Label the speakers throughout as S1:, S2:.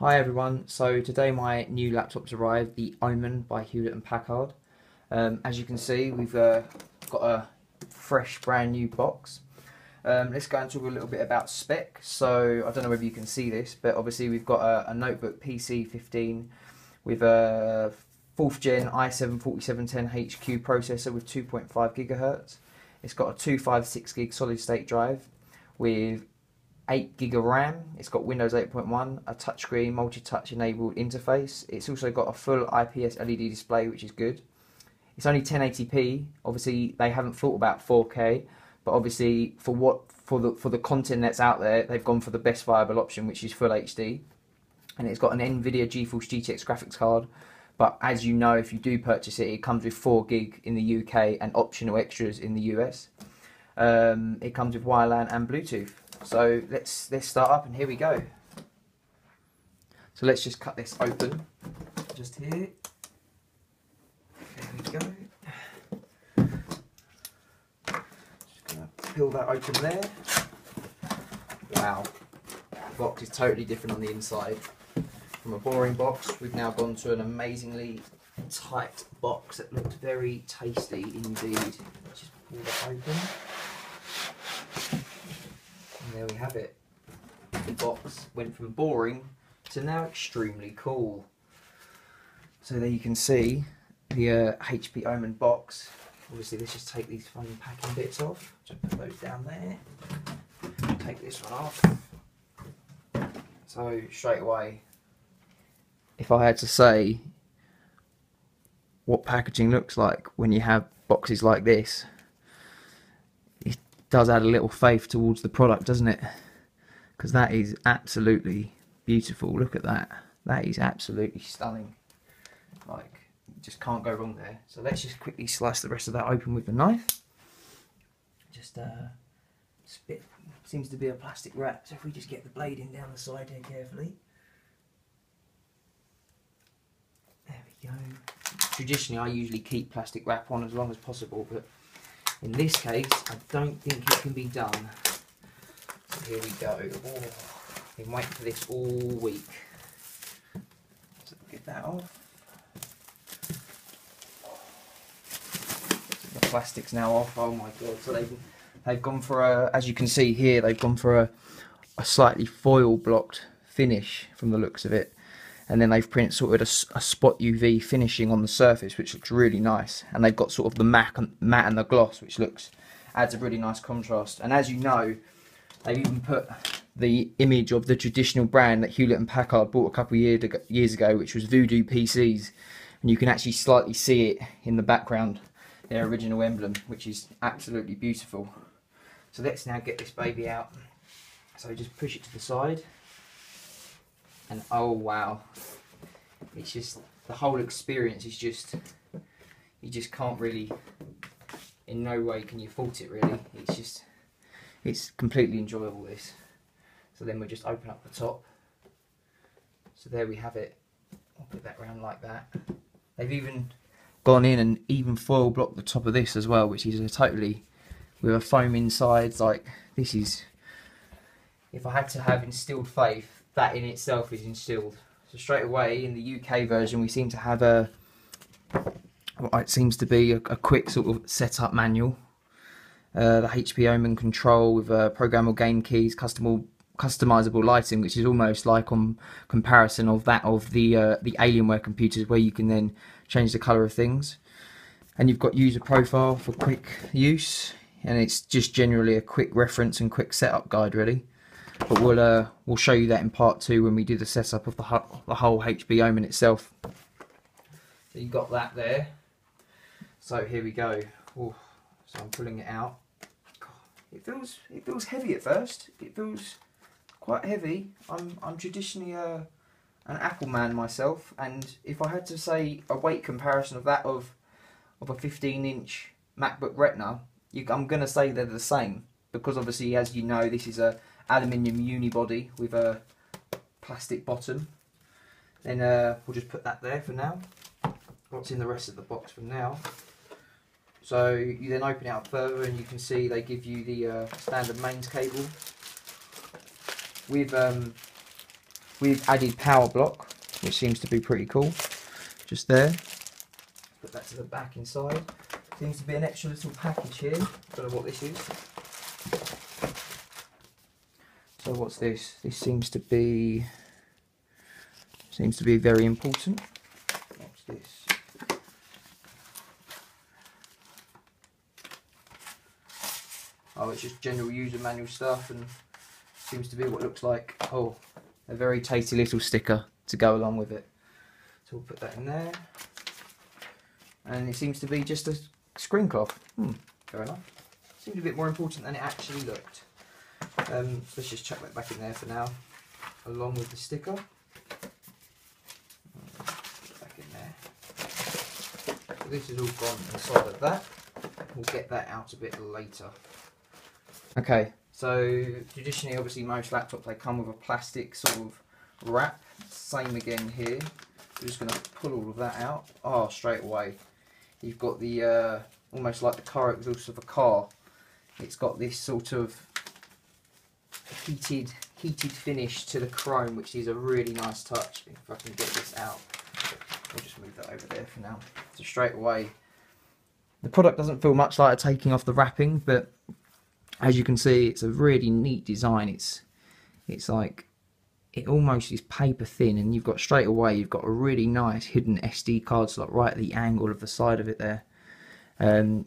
S1: Hi everyone, so today my new laptop's arrived, the Omen by Hewlett & Packard. As you can see, we've got a fresh brand new box. Let's go and talk a little bit about spec. So I don't know whether you can see this, but obviously we've got a notebook PC15 with a 4th gen i7 4710HQ processor with 2.5 GHz. It's got a 256 gig solid state drive with 8 gig of RAM. It's got Windows 8.1, a touchscreen multi-touch enabled interface. It's also got a full IPS LED display, which is good. It's only 1080p. Obviously, they haven't thought about 4K, but obviously for the content that's out there, they've gone for the best viable option, which is full HD. And it's got an Nvidia GeForce GTX graphics card. But as you know, if you do purchase it, it comes with 4 gig in the UK and optional extras in the US. It comes with WLAN and Bluetooth. So let's start up, and here we go. So let's just cut this open, just here. There we go. Just gonna peel that open there. Wow, the box is totally different on the inside. From a boring box, we've now gone to an amazingly tight box that looks very tasty indeed. Let's just pull that open. And there we have it. The box went from boring to now extremely cool. So there you can see the HP Omen box. Obviously, let's just take these funny packing bits off. Just put those down there. Take this one off. So straight away, if I had to say what packaging looks like when you have boxes like this, does add a little faith towards the product, doesn't it? Because that is absolutely beautiful. Look at that. That is absolutely stunning. Like, you just can't go wrong there. So let's just quickly slice the rest of that open with the knife. Just spit. Seems to be a plastic wrap. So if we just get the blade in down the side here carefully. There we go. Traditionally, I usually keep plastic wrap on as long as possible, but in this case, I don't think it can be done. So here we go. Oh, I've been waiting for this all week. So get that off. The plastic's now off. Oh my god! So they've gone for a, as you can see here, they've gone for a slightly foil blocked finish from the looks of it. And then they've sorted a spot UV finishing on the surface, which looks really nice. And they've got sort of the matte and the gloss, which adds a really nice contrast. And as you know, they've even put the image of the traditional brand that Hewlett & Packard bought a couple of years ago, which was Voodoo PCs. And you can actually slightly see it in the background, their original emblem, which is absolutely beautiful. So let's now get this baby out. So just push it to the side. And oh wow, it's just, the whole experience is just, you just can't really, in no way can you fault it really. It's just, it's completely enjoyable this. So then we'll just open up the top. So there we have it. I'll put that round like that. They've even gone in and even foil blocked the top of this as well, which is a totally, with a foam inside. Like, this is, if I had to have instilled faith, that in itself is instilled. So straight away in the UK version, we seem to have what seems to be a quick sort of setup manual. The HP Omen control with programmable game keys, customizable lighting, which is almost like on comparison of that of the Alienware computers, where you can then change the color of things. And you've got user profile for quick use, and it's just generally a quick reference and quick setup guide really. But we'll show you that in part 2 when we do the setup of the whole HP Omen itself. So you've got that there. So here we go. Ooh, so I'm pulling it out. God, it feels heavy at first. It feels quite heavy. I'm traditionally an Apple man myself, and if I had to say a weight comparison of that of a 15-inch MacBook Retina, I'm going to say they're the same, because obviously, as you know, this is a aluminium unibody with a plastic bottom. Then we'll just put that there for now. What's in the rest of the box for now? So you then open it up further, and you can see they give you the standard mains cable with We've added power block, which seems to be pretty cool. Just there. Put that to the back inside. Seems to be an extra little package here. Don't know what this is. So what's this? This seems to be very important. What's this? Oh, it's just general user manual stuff, and seems to be what looks like, oh, a very tasty little sticker to go along with it. So we'll put that in there. And it seems to be just a screen cloth. Fair enough. Seemed a bit more important than it actually looked. So let's just chuck that back in there for now, along with the sticker. Back in there. So this is all gone inside of that. We'll get that out a bit later. Okay, so traditionally, obviously, most laptops, they come with a plastic sort of wrap. Same again here. We're just going to pull all of that out. Oh, straight away. You've got the, almost like the car exhaust of a car. It's got this sort of heated finish to the chrome, which is a really nice touch. If I can get this out, I'll just move that over there for now. So straight away, the product doesn't feel much like taking off the wrapping, but as you can see, it's a really neat design. It's like, it almost is paper thin, and you've got straight away, you've got a really nice hidden SD card slot right at the angle of the side of it there.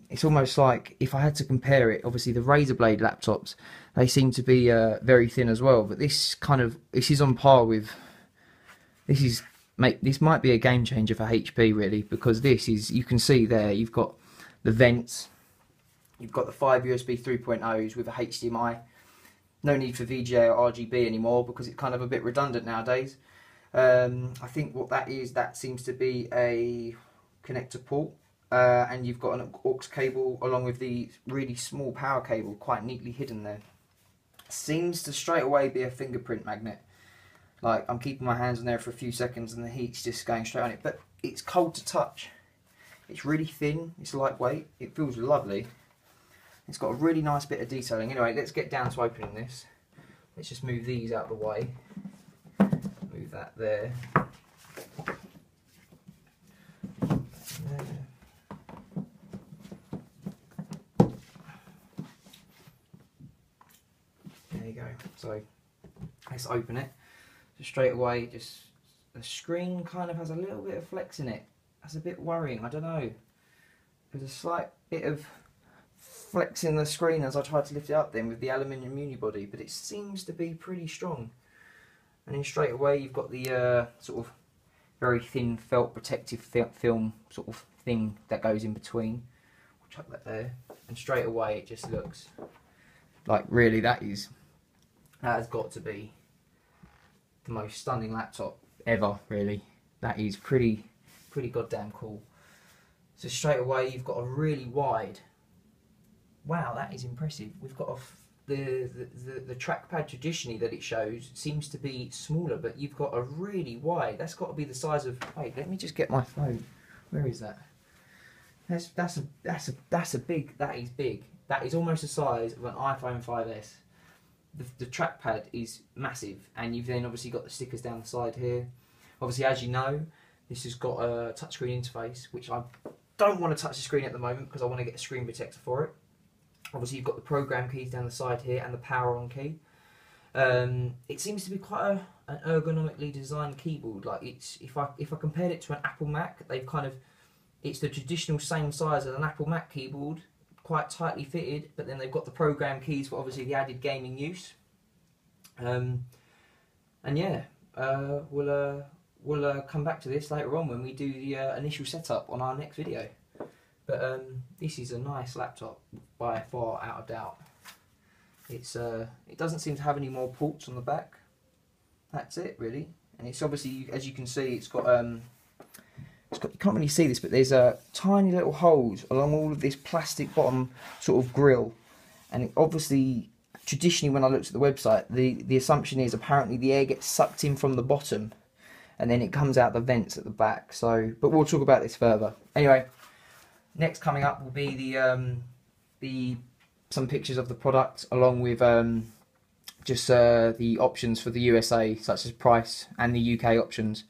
S1: It's almost like, if I had to compare it, obviously the Razer Blade laptops, they seem to be very thin as well, but this is on par with, this might be a game changer for HP really, because this is, you can see there, you've got the vents, you've got the 5 USB 3.0s with a HDMI. No need for VGA or RGB anymore because it's kind of a bit redundant nowadays. I think what that is, that seems to be a connector port. And you've got an aux cable along with the really small power cable quite neatly hidden there. Seems to straight away be a fingerprint magnet. Like, I'm keeping my hands on there for a few seconds and the heat's just going straight on it. But it's cold to touch. It's really thin, it's lightweight, it feels lovely. It's got a really nice bit of detailing. Anyway, let's get down to opening this. Let's just move these out of the way. Move that there. There you go. So let's open it. So straight away, just the screen kind of has a little bit of flex in it. That's a bit worrying. I don't know. There's a slight bit of flex in the screen as I tried to lift it up then with the aluminium unibody, but it seems to be pretty strong. And then straight away you've got the sort of very thin felt protective film sort of thing that goes in between. We'll chuck that there. And straight away it just looks like, really, that has got to be the most stunning laptop ever, really. That is pretty goddamn cool. So straight away you've got a really wide, wow, that is impressive. We've got the trackpad traditionally that it shows seems to be smaller, but you've got a really wide, that's got to be the size of, wait, let me just get my phone. Where is that? That's a big, that is big. That is almost the size of an iPhone 5S. The trackpad is massive, and you've then obviously got the stickers down the side here. Obviously, as you know, this has got a touchscreen interface, which I don't want to touch the screen at the moment because I want to get a screen protector for it. Obviously, you've got the program keys down the side here and the power on key. It seems to be quite an ergonomically designed keyboard. Like, it's, if I compared it to an Apple Mac, they've kind of, it's the traditional same size as an Apple Mac keyboard, quite tightly fitted, but then they've got the program keys for obviously the added gaming use. And yeah, we'll come back to this later on when we do the initial setup on our next video. But this is a nice laptop by far, out of doubt. It's it doesn't seem to have any more ports on the back. That's it really, and it's obviously, as you can see, it's got you can't really see this, but there's tiny little holes along all of this plastic bottom sort of grill, and it obviously, traditionally when I looked at the website, the assumption is apparently the air gets sucked in from the bottom, and then it comes out the vents at the back. So, but we'll talk about this further. Anyway, next coming up will be some pictures of the product along with just the options for the USA, such as price, and the UK options.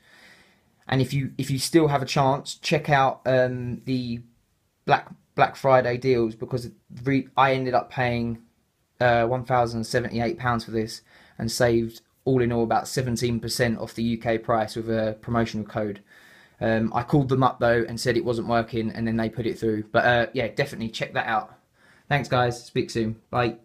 S1: And if you still have a chance, check out the Black Friday deals, because I ended up paying £1,078 for this and saved all in all about 17% off the UK price with a promotional code. I called them up though and said it wasn't working, and then they put it through. But yeah, definitely check that out. Thanks, guys. Speak soon. Bye.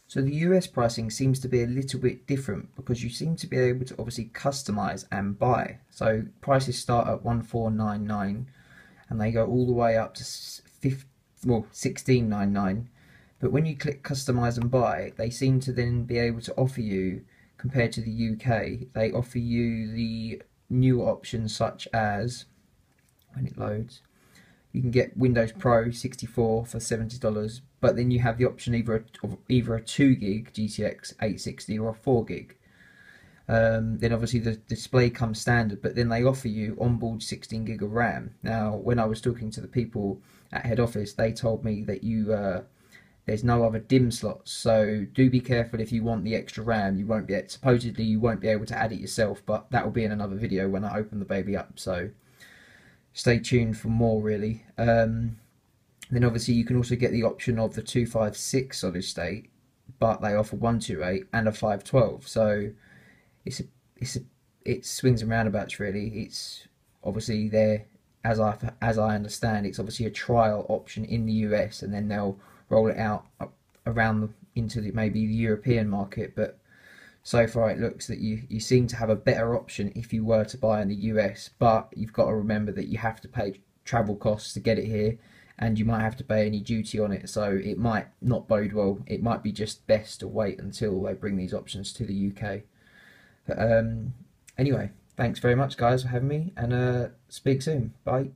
S1: So the US pricing seems to be a little bit different, because you seem to be able to obviously customize and buy. So prices start at 1499 and they go all the way up to 1699. But when you click customize and buy, they seem to then be able to offer you, compared to the UK, they offer you the new options such as, when it loads, you can get Windows Pro 64 for $70, but then you have the option of either a 2 gig GTX 860 or a 4 gig. Then obviously the display comes standard, but then they offer you onboard 16 gig of RAM. Now, when I was talking to the people at head office, they told me that there's no other DIMM slots, so do be careful if you want the extra RAM. Supposedly you won't be able to add it yourself, but that will be in another video when I open the baby up. So stay tuned for more, really. Then obviously you can also get the option of the 256 solid state, but they offer 128 and a 512. So it swings and roundabouts, really. It's obviously there, as I understand, it's obviously a trial option in the US, and then they'll roll it out around into maybe the European market. But so far it looks that you seem to have a better option if you were to buy in the US, but you've got to remember that you have to pay travel costs to get it here, and you might have to pay any duty on it, so it might not bode well. It might be just best to wait until they bring these options to the UK. But anyway, thanks very much, guys, for having me, and speak soon. Bye.